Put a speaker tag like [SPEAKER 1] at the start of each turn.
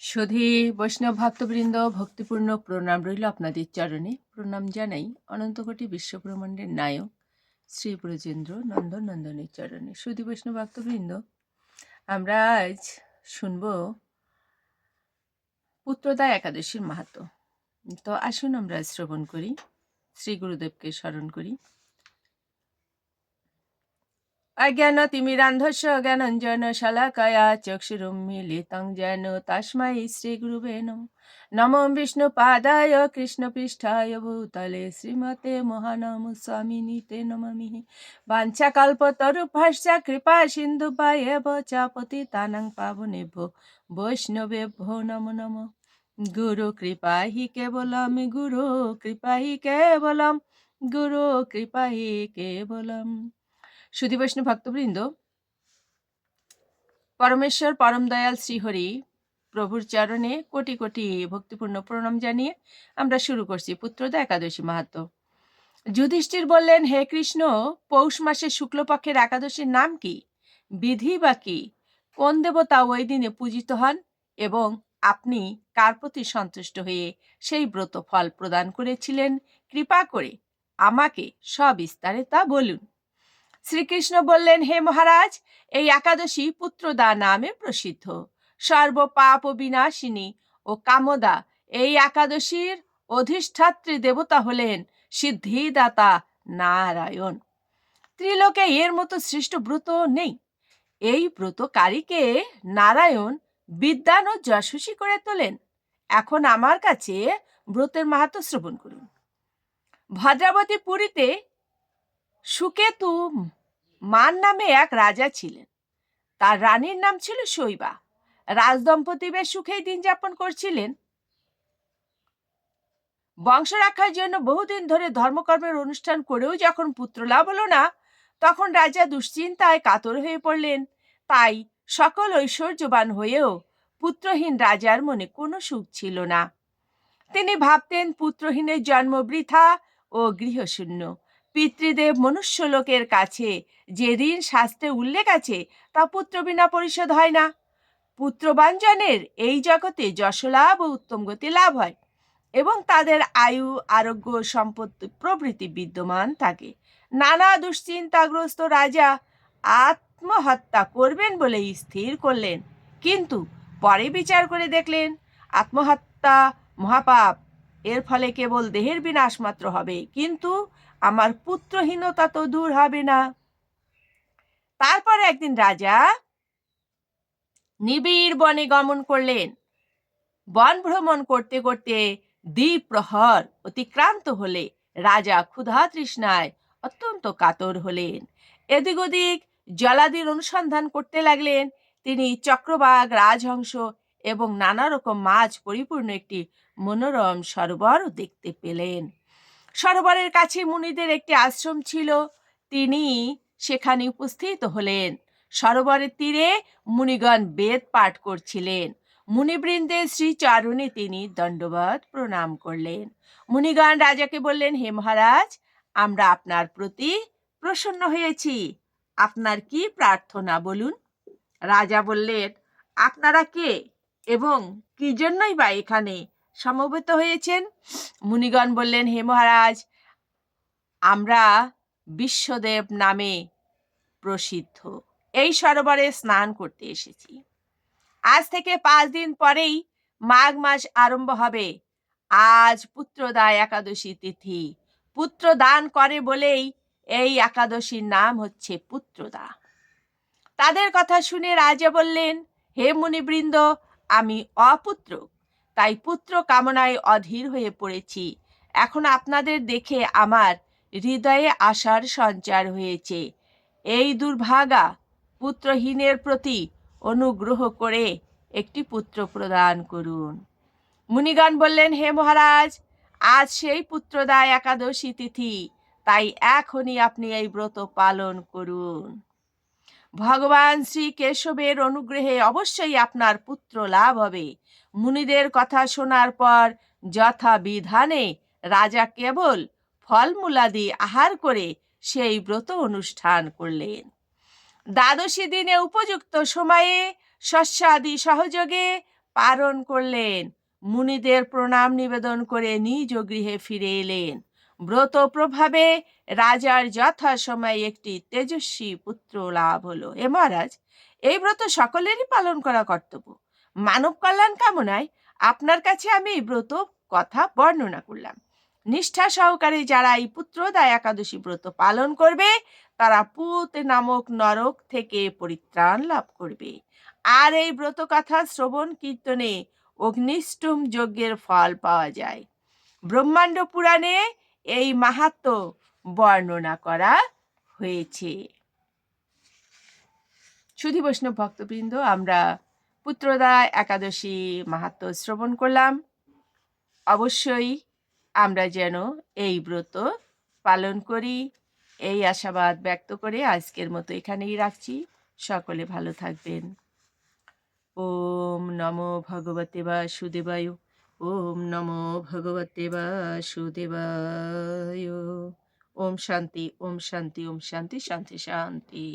[SPEAKER 1] সুধী বৈষ্ণব ভক্তবৃন্দ, ভক্তিপূর্ণ প্রণাম রইল আপনাদের চরণে। প্রণাম জানাই অনন্তকোটি বিশ্বব্রহ্মাণ্ডের নায়ক শ্রী ব্রজেন্দ্র নন্দন নন্দনের চরণে। সুধী বৈষ্ণব ভক্তবৃন্দ, আমরা আজ শুনব পুত্রদা একাদশীর মাহাত্ম্য। তো আসুন আমরা শ্রবণ করি, শ্রী গুরুদেবকে স্মরণ করি। অজ্ঞানতিমিরান্ধস্য জ্ঞানাঞ্জন শলাকায়া চক্ষুরুন্মীলিतं येन তস্मै শ্রীগুরুবে নমঃ। নমো বিষ্ণুপাদায় কৃষ্ণপৃষ্ঠায় ভূতলে শ্রীমতে মহানামস্বামিনীতে নমামি। বাঞ্ছাকল্পতরুভ্যশ্চ কৃপা সিন্ধুভ্যেব চ পতিতানাং পাবনেভ্যো বৈষ্ণবেভ্যো নমো নমঃ। গুরু কৃপা হি কেবলম, গুরু কৃপা হি কেবলম, গুরু কৃপা হি কেবলম। সুধী বৈষ্ণব ভক্তবৃন্দ, পরমেশ্বর পরম দয়াল শ্রীহরি প্রভুর চরণে কোটি কোটি ভক্তিপূর্ণ প্রণাম জানিয়ে আমরা শুরু করছি পুত্রদা একাদশী মাহাত্ম্য। যুধিষ্ঠির বললেন, হে কৃষ্ণ, পৌষ মাসের শুক্লপক্ষের একাদশীর নাম কি? বিধি বা কি? কোন দেবতা ওই দিনে পূজিত হন এবং আপনি কার প্রতি সন্তুষ্ট হয়ে সেই ব্রত ফল প্রদান করেছিলেন? কৃপা করে আমাকে সবিস্তারে তা বলুন। শ্রীকৃষ্ণ বললেন, হে মহারাজ, এই একাদশী পুত্রদা নামে প্রসিদ্ধ। সর্বপাপ বিনাশিনী ও কামদা এই একাদশীর অধিষ্ঠাত্রী দেবতা হলেন সিদ্ধিদাতা নারায়ণ। ত্রিলোকে এর মতো শ্রেষ্ঠ ব্রত নেই। এই ব্রতকারীকে নারায়ণ বিদ্বান ও যশস্বী করে তোলেন। এখন আমার কাছে ব্রতের মাহাত্ম্য শ্রবণ করুন। ভদ্রাবতী পুরীতে সুকেতু মান নামে এক রাজা ছিলেন। তার রানীর নাম ছিল শৈবা। রাজদম্পতি বেশ সুখেই দিন যাপন করছিলেন। বংশ রক্ষার জন্য বহুদিন ধরে ধর্মকর্মের অনুষ্ঠান করেও যখন পুত্র লাভ হলো না, তখন রাজা দুশ্চিন্তায় কাতর হয়ে পড়লেন। তাই সকল ঐশ্বর্যবান হয়েও পুত্রহীন রাজার মনে কোনো সুখ ছিল না। তিনি ভাবতেন, পুত্রহীনের জন্ম বৃথা ও গৃহশূন্য। পিতৃদেব মনুষ্যলোকের কাছে যে ঋণ শাস্ত্রে উল্লেখ আছে তা পুত্র বিনা পরিশোধ হয় না। পুত্রবাঞ্জনের এই জগতে যশলাভ ও উত্তম গতি লাভ হয় এবং তাদের আয়ু, আরোগ্য, সম্পত্তি প্রভৃতি বিদ্যমান থাকে। নানা দুশ্চিন্তাগ্রস্ত রাজা আত্মহত্যা করবেন বলে স্থির করলেন, কিন্তু পরে বিচার করে দেখলেন আত্মহত্যা মহাপাপ। এর ফলে কেবল দেহের বিনাশ মাত্র হবে, কিন্তু আমার পুত্রহীনতা তো দূর হবে না। তারপর একদিন রাজা নিবিড় বনে গমন করলেন। বন ভ্রমণ করতে করতে দ্বিপ্রহর অতিক্রান্ত হলে রাজা ক্ষুধা তৃষ্ণায় অত্যন্ত কাতর হলেন। এদিক ওদিক জলাদির অনুসন্ধান করতে লাগলেন। তিনি চক্রবাক, রাজহংস এবং নানা রকম মাছ পরিপূর্ণ একটি মনোরম সরোবর দেখতে পেলেন। সরোবরের কাছে মুনিদের একটি আশ্রম ছিল। তিনি সেখানে উপস্থিত হলেন। সরোবরের তীরে মুনিগণ বেদ পাঠ করছিলেন। মুনিবৃন্দের শ্রীচরণে তিনি দণ্ডবত প্রণাম করলেন। মুনিগণ রাজাকে বললেন, হে মহারাজ, আমরা আপনার প্রতি প্রসন্ন হয়েছি। আপনার কি প্রার্থনা বলুন। রাজা বললেন, আপনারা কে এবং কি জন্যই বা এখানে সমবেত হয়েছেন? মুনিগণ বললেন, হে মহারাজ, আমরা বিশ্বদেব নামে প্রসিদ্ধ এই সরোবরে স্নান করতে এসেছি। আজ থেকে 5 দিন পরেই মাঘ মাস আরম্ভ হবে। আজ পুত্রদা একাদশী তিথি। পুত্র দান করে বলেই এই একাদশীর নাম হচ্ছে পুত্রদা। তাদের কথা শুনে রাজা বললেন, হে মুনিবৃন্দ, আমি অপুত্র, তাই পুত্র কামনায় অধীর হয়ে পড়েছি। এখন আপনাদের দেখে আমার হৃদয়ে আশার সঞ্চার হয়েছে। এই দুর্ভাগা পুত্রহীনের প্রতি অনুগ্রহ করে একটি পুত্র প্রদান করুন। মুনিগণ বললেন, হে মহারাজ, আজ সেই পুত্রদা একাদশী তিথি, তাই এখনই আপনি এই ব্রত পালন করুন। ভগবান শ্রী কেশবের অনুগ্রহে অবশ্যই আপনার পুত্র লাভ হবে। মুনিদের কথা শোনার পর যথাবিধানে রাজা কেবল ফলমূলাদি আহার করে সেই ব্রত অনুষ্ঠান করলেন। দ্বাদশী দিনে উপযুক্ত সময়ে শস্যাদি সহযোগে পালন করলেন। মুনিদের প্রণাম নিবেদন করে নিজ গৃহে ফিরে এলেন। ব্রত প্রভাবে রাজার যথাসময়ে একটি তেজস্বী পুত্র লাভ হলো। মহারাজ, এই ব্রত সকলেরই পালন করা কর্তব্য। মানব কল্যাণ কামনায় আপনার কাছে আমি এই ব্রত কথা বর্ণনা করলাম। নিষ্ঠা সহকারে যারা এই পুত্রদা একাদশী ব্রত পালন করবে, তারা পুত নামক নরক থেকে পরিত্রাণ লাভ করবে। আর এই ব্রত কথা শ্রবণ কীর্তনে অগ্নিষ্টম যজ্ঞের ফল পাওয়া যায়। ব্রহ্মাণ্ড পুরাণে এই মাহাত্ম্য বর্ণনা করা হয়েছে। সুধী বৈষ্ণব ভক্তবৃন্দ, আমরা পুত্রদা একাদশী মাহাত্ম্য শ্রবণ করলাম। অবশ্যই আমরা যেন এই ব্রত পালন করি, এই আশাবাদ ব্যক্ত করে আজকের মতো এখানেই রাখছি। সকলে ভালো থাকবেন। ওম নমো ভগবতে বাসুদেবায়। ওম নমো ভগবতে বাসুদেবায়। ওম শান্তি, ওম শান্তি, ওম শান্তি, শান্তি শান্তি।